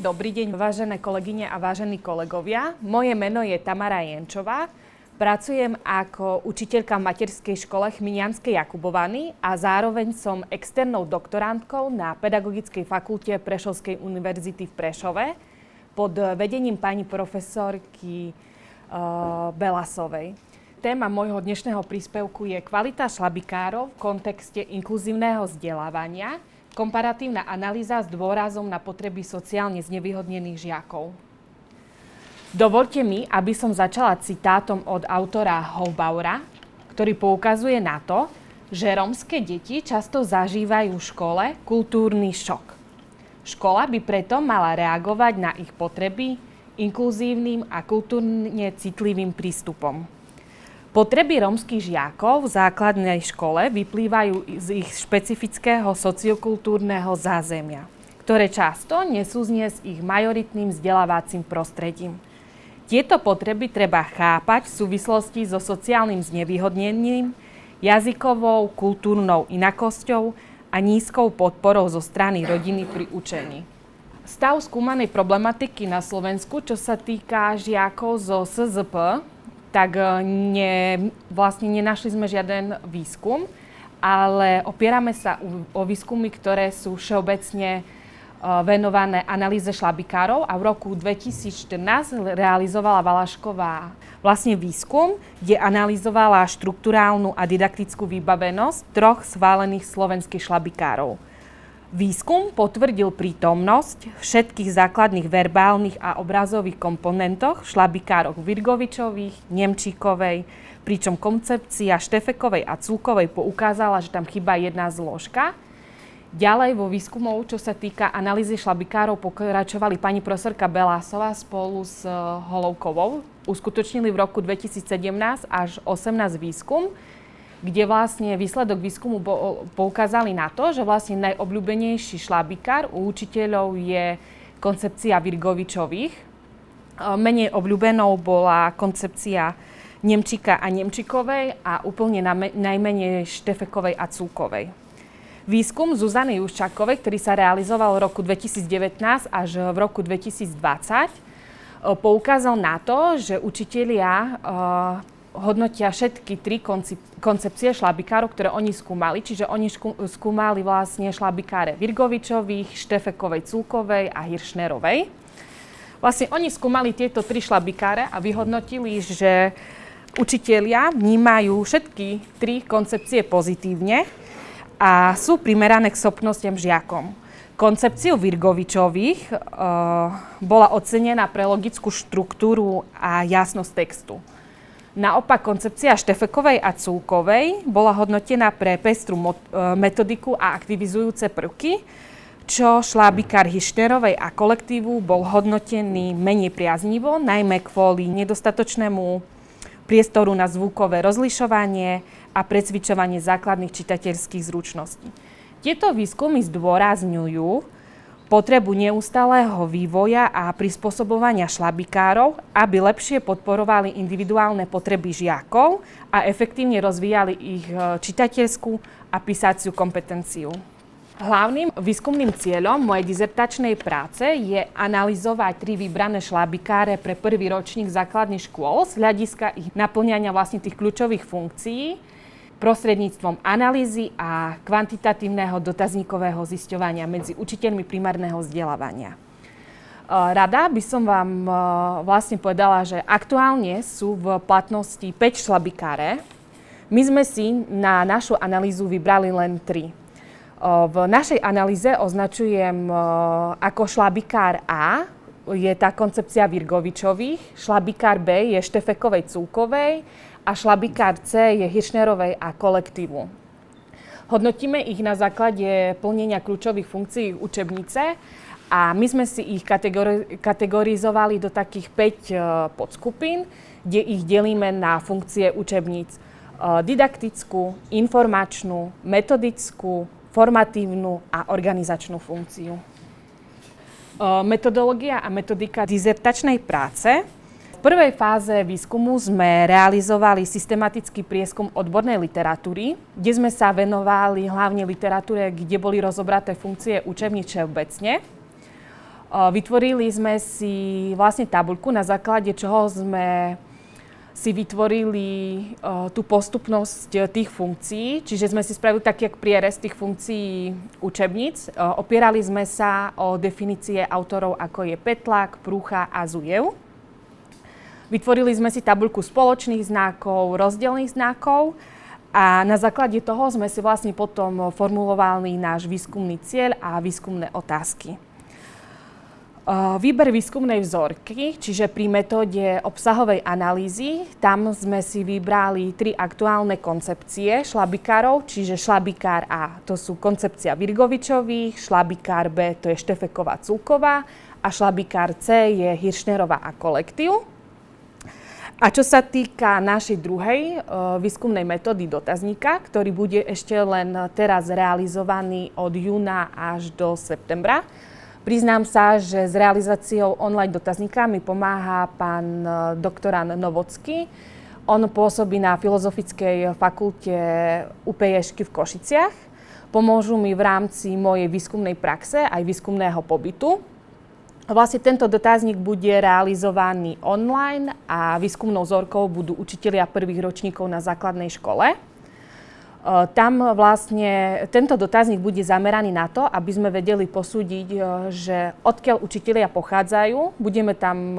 Dobrý deň, vážené kolegyne a vážení kolegovia. Moje meno je Tamara Jenčová. Pracujem ako učiteľka v materskej škole Chminianskej Jakubovany a zároveň som externou doktorantkou na Pedagogickej fakulte Prešovskej univerzity v Prešove pod vedením pani profesorky Belasovej. Téma môjho dnešného príspevku je kvalita šlabikárov v kontexte inkluzívneho vzdelávania, komparatívna analýza s dôrazom na potreby sociálne znevýhodnených žiakov. Dovoľte mi, aby som začala citátom od autora Hofbauera, ktorý poukazuje na to, že rómske deti často zažívajú v škole kultúrny šok. Škola by preto mala reagovať na ich potreby inkluzívnym a kultúrne citlivým prístupom. Potreby rómskych žiakov v základnej škole vyplývajú z ich špecifického sociokultúrneho zázemia, ktoré často nesúznie s ich majoritným vzdelávacím prostredím. Tieto potreby treba chápať v súvislosti so sociálnym znevýhodnením, jazykovou, kultúrnou inakosťou a nízkou podporou zo strany rodiny pri učení. Stav skúmanej problematiky na Slovensku, čo sa týka žiakov zo SZP, tak vlastne nenašli sme žiaden výskum, ale opierame sa o výskumy, ktoré sú všeobecne venované analýze šlabikárov a v roku 2014 realizovala Valašková vlastne výskum, kde analyzovala štrukturálnu a didaktickú vybavenosť 3 schválených slovenských šlabikárov. Výskum potvrdil prítomnosť všetkých základných verbálnych a obrazových komponentoch v šlabikároch Virgovičových, Nemčíkovej, pričom koncepcia Štefekovej a Culkovej poukázala, že tam chýba jedna zložka. Ďalej vo výskumov, čo sa týka analýzy šlabikárov, pokračovali pani profesorka Belásová spolu s Holovkovou. Uskutočnili v roku 2017 až 2018 výskum, kde vlastne výsledok výskumu poukázali na to, že vlastne najobľúbenejší šlabikár u učiteľov je koncepcia Virgovičových. Menej obľúbenou bola koncepcia Nemčíka a Nemčíkovej a úplne najmenej Štefekovej a Culkovej. Výskum Zuzany Juščákovej, ktorý sa realizoval v roku 2019 až v roku 2020, poukázal na to, že učitelia hodnotia všetky 3 koncepcie šlabikárov, ktoré oni skúmali. Čiže oni skúmali vlastne šlabikáre Virgovičových, Štefekovej, Culkovej a Hiršnerovej. Vlastne oni skúmali tieto 3 šlabikáre a vyhodnotili, že učitelia vnímajú všetky 3 koncepcie pozitívne a sú primerané k schopnostiam žiakom. Koncepciu Virgovičových bola ocenená pre logickú štruktúru a jasnosť textu. Naopak koncepcia Štefekovej a Culkovej bola hodnotená pre pestrú metodiku a aktivizujúce prvky, čo šlabikár Hiršnerovej a kolektívu bol hodnotený menej priaznivo, najmä kvôli nedostatočnému priestoru na zvukové rozlišovanie a precvičovanie základných čitateľských zručností. Tieto výskumy zdôrazňujú potrebu neustáleho vývoja a prispôsobovania šlabikárov, aby lepšie podporovali individuálne potreby žiakov a efektívne rozvíjali ich čitateľskú a písaciu kompetenciu. Hlavným výskumným cieľom mojej dizertačnej práce je analyzovať 3 vybrané šlabikáre pre prvý ročník základných škôl z hľadiska ich naplňania vlastne tých kľúčových funkcií prostredníctvom analýzy a kvantitatívneho dotazníkového zisťovania medzi učiteľmi primárneho vzdelávania. Rada by som vám vlastne povedala, že aktuálne sú v platnosti 5 šlabikáre. My sme si na našu analýzu vybrali len 3. V našej analýze označujem ako šlabikár A, je tá koncepcia Virgovičových, šlabikár B je Štefekovej, Culkovej a šlabikár C je Hiršnerovej a kolektívu. Hodnotíme ich na základe plnenia kľúčových funkcií učebnice a my sme si ich kategorizovali do takých 5 podskupín, kde ich delíme na funkcie učebníc didaktickú, informačnú, metodickú, formatívnu a organizačnú funkciu. Metodológia a metodika dizertačnej práce. V prvej fáze výskumu sme realizovali systematický prieskum odbornej literatúry, kde sme sa venovali hlavne literatúre, kde boli rozobraté funkcie učebníc všeobecne. Vytvorili sme si vlastne tabuľku, na základe čoho sme si vytvorili tú postupnosť tých funkcií, čiže sme si spravili taký prierez tých funkcií učebníc. Opierali sme sa o definície autorov, ako je Petlák, Prúcha a Zujev. Vytvorili sme si tabuľku spoločných znakov, rozdielnych znakov a na základe toho sme si vlastne potom formulovali náš výskumný cieľ a výskumné otázky. Výber výskumnej vzorky, čiže pri metóde obsahovej analýzy, tam sme si vybrali 3 aktuálne koncepcie šlabikárov, čiže šlabikár A, to sú koncepcia Virgovičových, šlabikár B, to je Štefeková-Culková a šlabikár C je Hiršnerová a kolektív. A čo sa týka našej druhej výskumnej metódy dotazníka, ktorý bude ešte len teraz realizovaný od júna až do septembra, priznám sa, že s realizáciou online dotazníka mi pomáha pán doktorand Novocký. On pôsobí na Filozofickej fakulte UPJ v Košiciach. Pomôžu mi v rámci mojej výskumnej praxe aj výskumného pobytu. Vlastne tento dotazník bude realizovaný online a výskumnou vzorkou budú učitelia prvých ročníkov na základnej škole. Tam vlastne tento dotazník bude zameraný na to, aby sme vedeli posúdiť, že odkiaľ učitelia pochádzajú. Budeme tam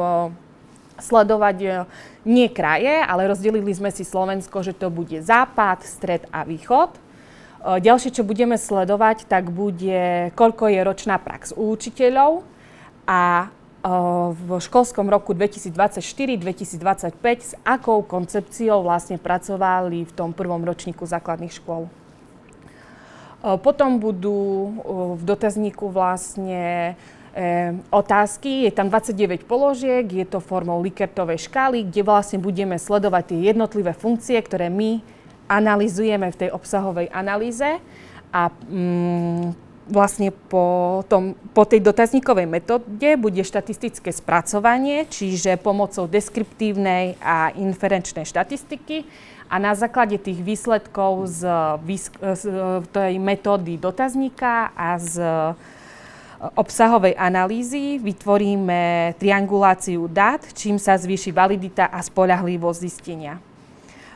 sledovať nie kraje, ale rozdelili sme si Slovensko, že to bude západ, stred a východ. Ďalšie, čo budeme sledovať, tak bude, koľko je ročná prax u učiteľov a v školskom roku 2024-2025 s akou koncepciou vlastne pracovali v tom prvom ročníku základných škôl. Potom budú v dotazníku vlastne otázky, je tam 29 položiek, je to formou Likkertovej škály, kde vlastne budeme sledovať tie jednotlivé funkcie, ktoré my analyzujeme v tej obsahovej analýze a vlastne po tej dotazníkovej metóde bude štatistické spracovanie, čiže pomocou deskriptívnej a inferenčnej štatistiky a na základe tých výsledkov z tej metódy dotazníka a z obsahovej analýzy vytvoríme trianguláciu dát, čím sa zvýši validita a spoľahlivosť zistenia.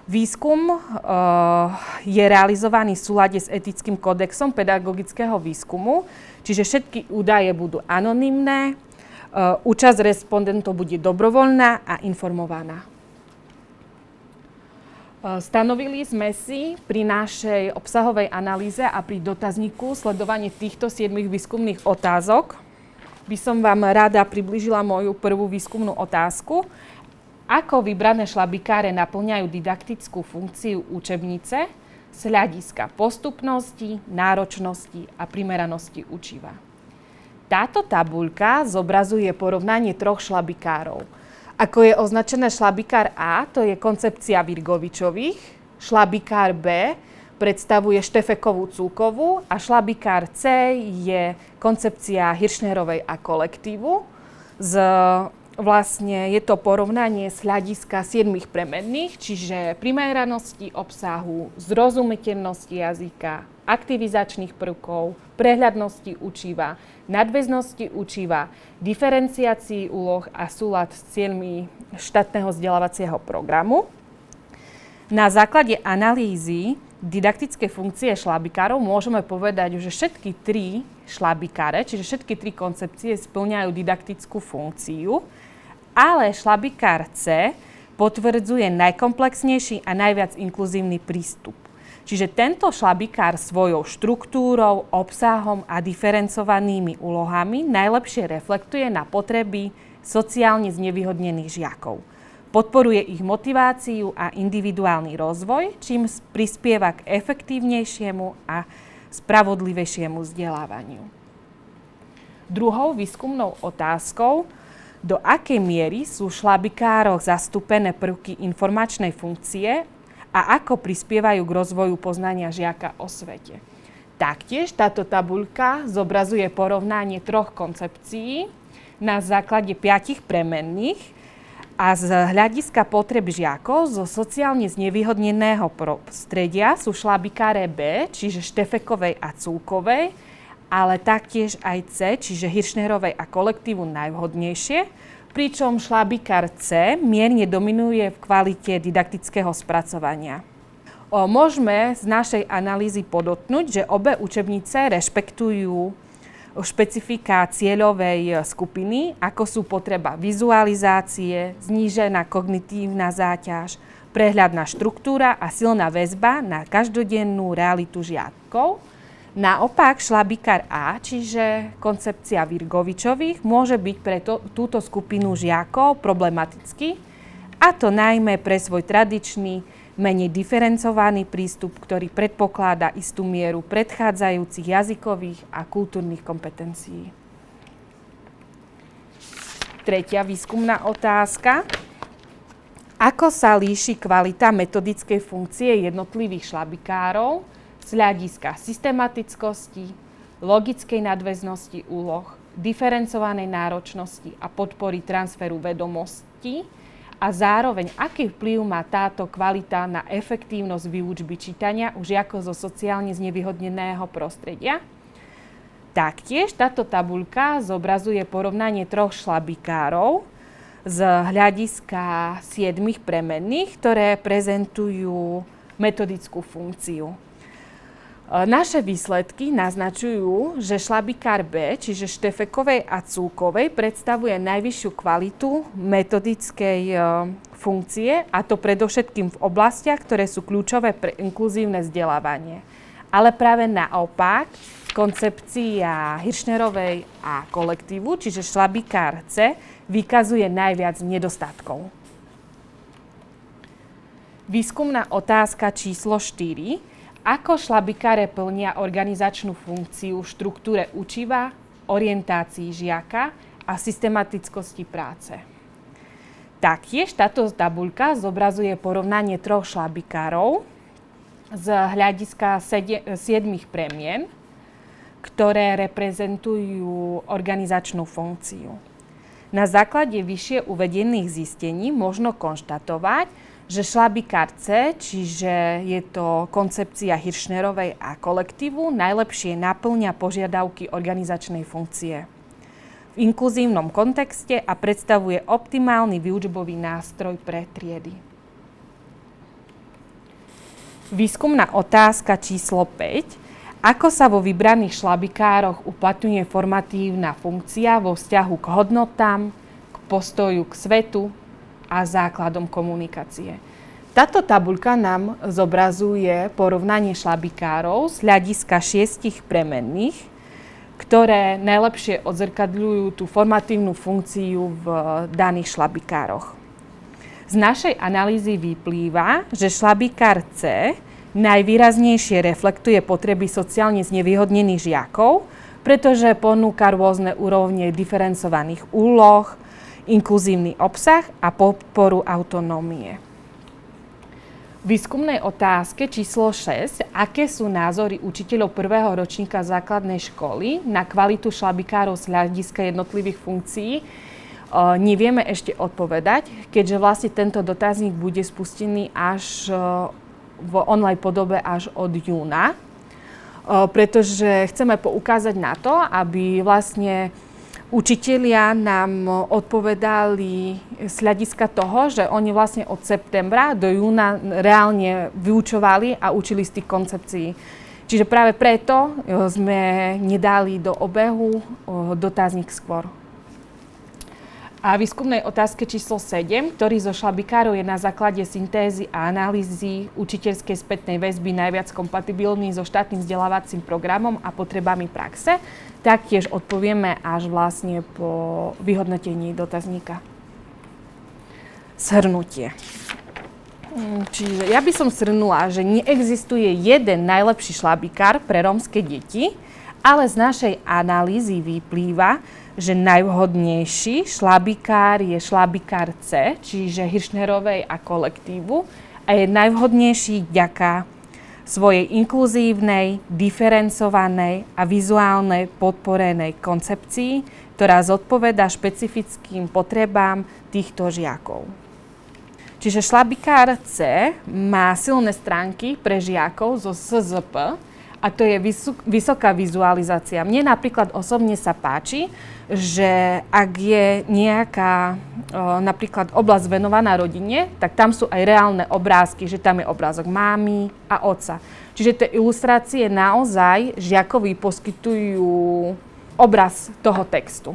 Výskum je realizovaný v súlade s etickým kódexom pedagogického výskumu, čiže všetky údaje budú anonymné, účasť respondentov bude dobrovoľná a informovaná. Stanovili sme si pri našej obsahovej analýze a pri dotazníku sledovanie týchto 7 výskumných otázok. By som vám rada priblížila moju prvú výskumnú otázku. Ako vybrané šlabikáre naplňajú didaktickú funkciu učebnice z hľadiska postupnosti, náročnosti a primeranosti učiva. Táto tabuľka zobrazuje porovnanie 3 šlabikárov. Ako je označené šlabikár A, to je koncepcia Virgovičových, šlabikár B predstavuje Štefekovú-Culkovú a šlabikár C je koncepcia Hiršnerovej a kolektívu. Vlastne je to porovnanie z hľadiska 7 premenných, čiže primeranosti obsahu, zrozumiteľnosti jazyka, aktivizačných prvkov, prehľadnosti učiva, nadväznosti učiva, diferenciácii úloh a súlad s cieľmi štátneho vzdelávacieho programu. Na základe analýzy didaktické funkcie šlabikárov môžeme povedať, že všetky 3 šlabikáre, čiže všetky 3 koncepcie spĺňajú didaktickú funkciu, ale šlabikár C potvrdzuje najkomplexnejší a najviac inkluzívny prístup. Čiže tento šlabikár svojou štruktúrou, obsahom a diferencovanými úlohami najlepšie reflektuje na potreby sociálne znevýhodnených žiakov. Podporuje ich motiváciu a individuálny rozvoj, čím prispieva k efektívnejšiemu a spravodlivejšiemu vzdelávaniu. Druhou výskumnou otázkou, do akej miery sú v šlabikároch zastúpené prvky informačnej funkcie a ako prispievajú k rozvoju poznania žiaka o svete. Taktiež táto tabuľka zobrazuje porovnanie 3 koncepcií na základe 5 premenných a z hľadiska potreb žiakov zo sociálne znevýhodneného prostredia sú šlabikáre B, čiže Štefekovej a Culkovej, ale taktiež aj C, čiže Hirschnerovej a kolektívu najvhodnejšie, pričom šlabikár C mierne dominuje v kvalite didaktického spracovania. Môžeme z našej analýzy podotknúť, že obe učebnice rešpektujú špecifika cieľovej skupiny, ako sú potreba vizualizácie, znížená kognitívna záťaž, prehľadná štruktúra a silná väzba na každodennú realitu žiakov. Naopak šlabikár A, čiže koncepcia Virgovičových, môže byť pre túto skupinu žiakov problematický, a to najmä pre svoj tradičný, menej diferencovaný prístup, ktorý predpokladá istú mieru predchádzajúcich jazykových a kultúrnych kompetencií. Tretia výskumná otázka. Ako sa líši kvalita metodickej funkcie jednotlivých šlabikárov z hľadiska systematickosti, logickej nadväznosti úloh, diferencovanej náročnosti a podpory transferu vedomostí a zároveň aký vplyv má táto kvalita na efektívnosť výučby čítania u žiakov zo sociálne znevýhodneného prostredia? Taktiež táto tabuľka zobrazuje porovnanie troch šlabikárov z hľadiska 7 premenných, ktoré prezentujú metodickú funkciu. Naše výsledky naznačujú, že šlabikár B, čiže Štefekovej a Cúkovej, predstavuje najvyššiu kvalitu metodickej funkcie, a to predovšetkým v oblastiach, ktoré sú kľúčové pre inkluzívne vzdelávanie. Ale práve naopak, koncepcia Hirschnerovej a kolektívu, čiže šlabikár C, vykazuje najviac nedostatkov. Výskumná otázka číslo 4. Ako šlabikáre plnia organizačnú funkciu v štruktúre učiva, orientácii žiaka a systematickosti práce? Taktiež táto tabuľka zobrazuje porovnanie troch šlabikárov z hľadiska 7 premien, ktoré reprezentujú organizačnú funkciu. Na základe vyššie uvedených zistení možno konštatovať, že šlabikár C, čiže je to koncepcia Hirschnerovej a kolektívu, najlepšie naplňa požiadavky organizačnej funkcie v inkluzívnom kontexte a predstavuje optimálny výučbový nástroj pre triedy. Výskumná otázka číslo 5. Ako sa vo vybraných šlabikároch uplatňuje formatívna funkcia vo vzťahu k hodnotám, k postoju k svetu a základom komunikácie? Táto tabuľka nám zobrazuje porovnanie šlabikárov z hľadiska 6 premenných, ktoré najlepšie odzrkadľujú tú formatívnu funkciu v daných šlabikároch. Z našej analýzy vyplýva, že šlabikár C najvýraznejšie reflektuje potreby sociálne znevýhodnených žiakov, pretože ponúka rôzne úrovne diferencovaných úloh, inkluzívny obsah a podporu autonómie. V výskumnej otázke číslo 6. Aké sú názory učiteľov prvého ročníka základnej školy na kvalitu šlabikárov z hľadiska jednotlivých funkcií? Nevieme ešte odpovedať, keďže vlastne tento dotazník bude spustený až v online podobe až od júna, pretože chceme poukázať na to, aby vlastne učitelia nám odpovedali z hľadiska toho, že oni vlastne od septembra do júna reálne vyučovali a učili z tých koncepcií. Čiže práve preto sme nedali do obehu dotazník skôr. A výskumnej otázke číslo 7, ktorý zo šlabikárov je na základe syntézy a analýzy učiteľskej spätnej väzby najviac kompatibilný so štátnym vzdelávacím programom a potrebami praxe, taktiež odpovieme až vlastne po vyhodnotení dotazníka. Shrnutie. Čiže ja by som shrnula, že neexistuje jeden najlepší šlabikár pre rómske deti, ale z našej analýzy vyplýva, že najvhodnejší šlabikár je šlabikár C, čiže Hirschnerovej a kolektívu, a je najvhodnejší vďaka svojej inkluzívnej, diferencovanej a vizuálnej podporenej koncepcii, ktorá zodpovedá špecifickým potrebám týchto žiakov. Čiže šlabikár C má silné stránky pre žiakov zo SZP a to je vysoká vizualizácia. Mne napríklad osobne sa páči, že ak je nejaká napríklad oblasť venovaná rodine, tak tam sú aj reálne obrázky, že tam je obrázok mámy a otca. Čiže tie ilustrácie naozaj žiakovi poskytujú obraz toho textu.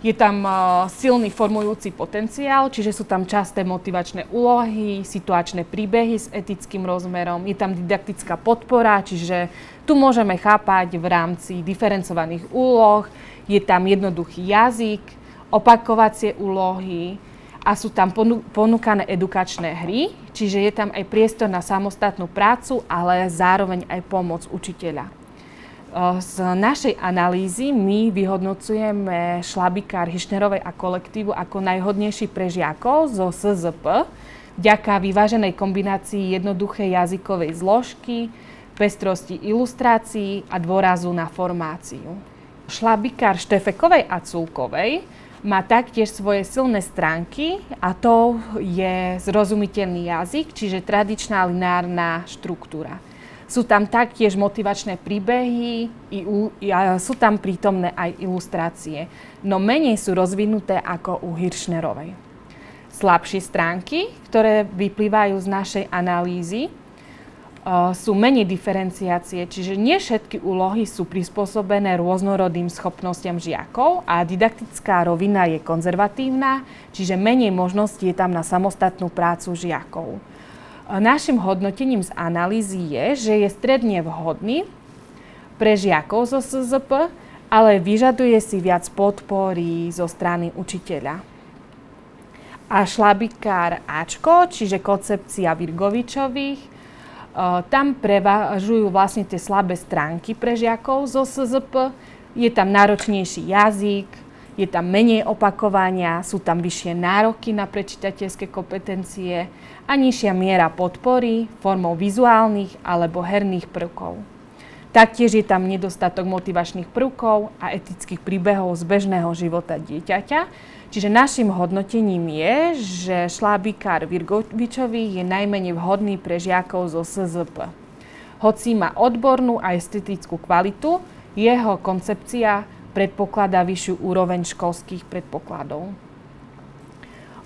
Je tam silný formujúci potenciál, čiže sú tam časté motivačné úlohy, situačné príbehy s etickým rozmerom, je tam didaktická podpora, čiže tu môžeme chápať v rámci diferencovaných úloh, je tam jednoduchý jazyk, opakovacie úlohy a sú tam ponúkané edukačné hry, čiže je tam aj priestor na samostatnú prácu, ale zároveň aj pomoc učiteľa. Z našej analýzy my vyhodnocujeme šlabikár Hišnerovej a kolektívu ako najhodnejší pre žiakov zo SZP vďaka vyváženej kombinácii jednoduchej jazykovej zložky, pestrosti ilustrácií a dôrazu na formáciu. Šlabikár Štefekovej a Culkovej má taktiež svoje silné stránky a to je zrozumiteľný jazyk, čiže tradičná lineárna štruktúra. Sú tam taktiež motivačné príbehy, sú tam prítomné aj ilustrácie, no menej sú rozvinuté ako u Hiršnerovej. Slabšie stránky, ktoré vyplývajú z našej analýzy, sú menej diferenciácie, čiže nie všetky úlohy sú prispôsobené rôznorodým schopnostiam žiakov a didaktická rovina je konzervatívna, čiže menej možností je tam na samostatnú prácu žiakov. Naším hodnotením z analýzy je, že je stredne vhodný pre žiakov zo SZP, ale vyžaduje si viac podpory zo strany učiteľa. A šlabikár Ačko, čiže koncepcia Virgovičových, tam prevažujú vlastne tie slabé stránky pre žiakov zo SZP. Je tam náročnejší jazyk, je tam menej opakovania, sú tam vyššie nároky na prečitateľské kompetencie a nižšia miera podpory formou vizuálnych alebo herných prvkov. Taktiež je tam nedostatok motivačných prvkov a etických príbehov z bežného života dieťaťa. Čiže našim hodnotením je, že šlabikár Virgovičových je najmenej vhodný pre žiakov zo SZP. Hoci má odbornú a estetickú kvalitu, jeho koncepcia predpokladá vyššiu úroveň školských predpokladov.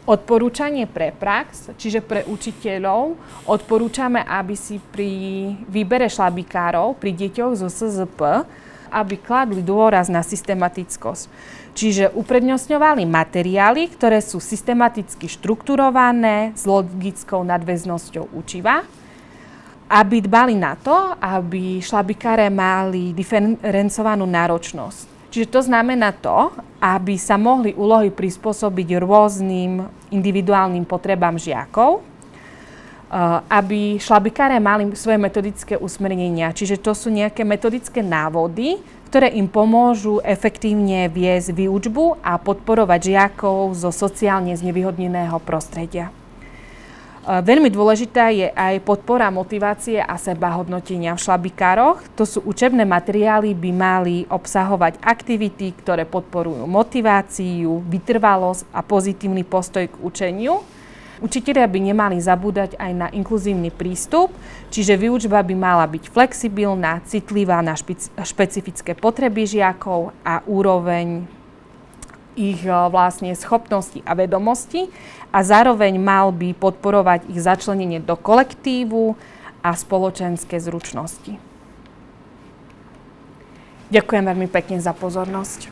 Odporúčanie pre prax, čiže pre učiteľov, odporúčame, aby si pri výbere šlabikárov pri deťoch zo SZP, aby kladli dôraz na systematickosť. Čiže uprednostňovali materiály, ktoré sú systematicky štrukturované s logickou nadväznosťou učiva, aby dbali na to, aby šlabikáre mali diferencovanú náročnosť. Čiže to znamená to, aby sa mohli úlohy prispôsobiť rôznym individuálnym potrebám žiakov, aby šlabikáre mali svoje metodické usmernenia. Čiže to sú nejaké metodické návody, ktoré im pomôžu efektívne viesť výučbu a podporovať žiakov zo sociálne znevýhodneného prostredia. Veľmi dôležitá je aj podpora motivácie a sebahodnotenia v šlabikároch. To sú učebné materiály, by mali obsahovať aktivity, ktoré podporujú motiváciu, vytrvalosť a pozitívny postoj k učeniu. Učitelia by nemali zabúdať aj na inkluzívny prístup, čiže výučba by mala byť flexibilná, citlivá na špecifické potreby žiakov a úroveň ich vlastne schopnosti a vedomosti a zároveň mal by podporovať ich začlenenie do kolektívu a spoločenské zručnosti. Ďakujem veľmi pekne za pozornosť.